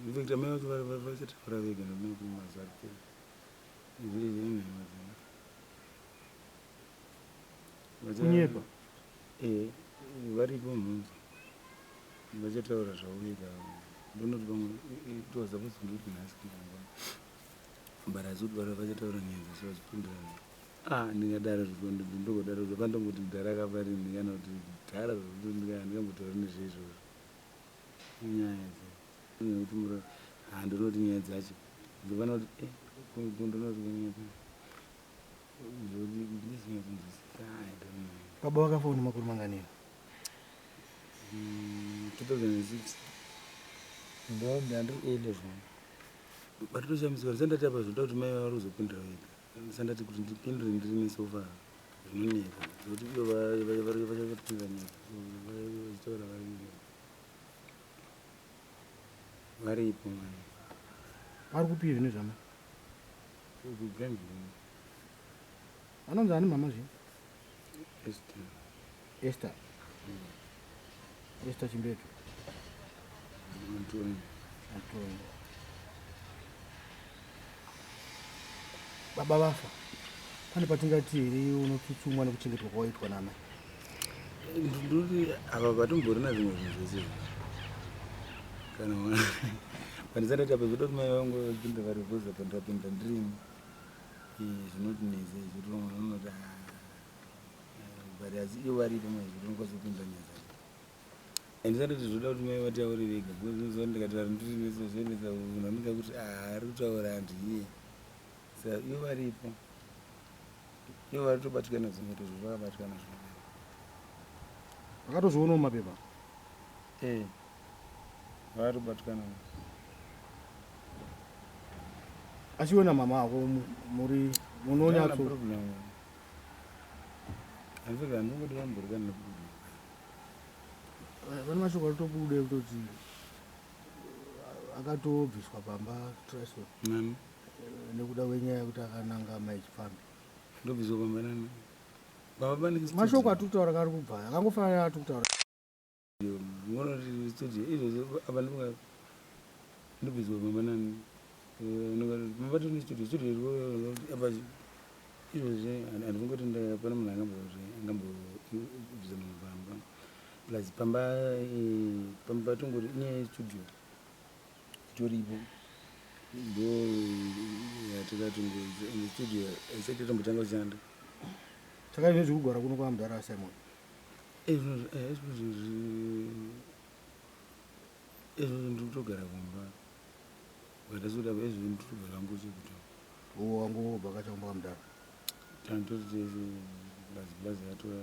Ndivekita mai vacho vachataura vega ndokumazaruke kunyepa varipo mhunzi vachataura zvavo vega ndonoti vamwe it was supposed to be nhasi but asi kuti vachataura nyaya dzese vachipindirana ndingadaro ndogodaro pandomuti dhara akapari ndingana kuti dhara ndingambotaura nezveizvozvo inyaya nekuti ndinoti nyaya dzacho ndovana kuti ndonoti kunyepa baba vakafa une makore manganini? 2006 ndandiri 11 batotoshamisa risandati apa zvoda kuti mai vari kuzopindira vega risandati kuti ndipindire ndiri nesofa zvinoneka nokuti iyo vachapindira nyika vachitaura varipo mani vari kupiye zvine zvama kuGlen anonzi ani mama zvii? Esther Esther Chimbetu Antoni. Baba vafa pane patingati here unotsutsumwa nekuchengetwa kwawaitwa namai? Ndoti apa patomborina zvimwe zvinhu zvese kana pandisandati apa zvoda kuti mai vangu vapinda varibhoza pandapinda ndirimo zvinoti neze zvoti vamwe vanoti but asi iyo varipo mai zvoti unokwanisa kupinda nyaya dzacho andisandati zvoda kuti mai vataure vega kuzo ndikataura ndiri nezozvenesa munhu anonga kuti ari kutaura antu iye saka iyo varipo iyo varitobatikana zvinoto zvavakabatikana zvino vakatozvionawo mumapepa varitobatikana achiona mama ako muri munonyatso andifika ndingoti vamborikana neproblem vane mashoko aritobude kutoti akatobviswa pamba Tryson nani nekuda kwenyaya yekuti akananga amai ipfambi ndobviswa pamba nani baba mashoko atiri kutaura kari kubva akangofanana atiri kutaura ngonoti studio izvozvo apa ndobviswa pamba nani mabati nestudio apa izvozvo handifungoti pana munhu angambobvisa munhu pamba plus pamba tongoti inyaya yestudio itoripo ndo yatikatongostudio isati yatombotanga kushanda saka izvo zvekugara kuno kwamudhara Simon izvo ndikutogara kumba vatasuda izvo ndikutogara wangu chekuta wangu bvakachaumba kwamudhara tandoti blazi yatora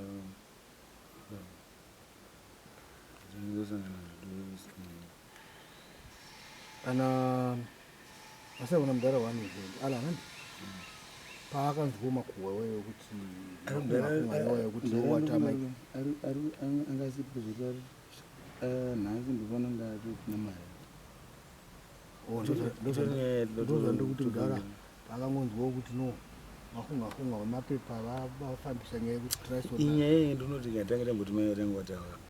ngosangana kana asaona mudhara wanezvendo ala handi paakanzwa makuhwa weyo kuti kuti watama angasipo zvitari nhasi ndofana ngatina mari ndozvandikuti mudhara pakangonzwawo kuti no mafunga vemapepa vafambisa nyaya yekuti Tryson inyaya ndinoti ngatanga tamboti mai vatanga wataura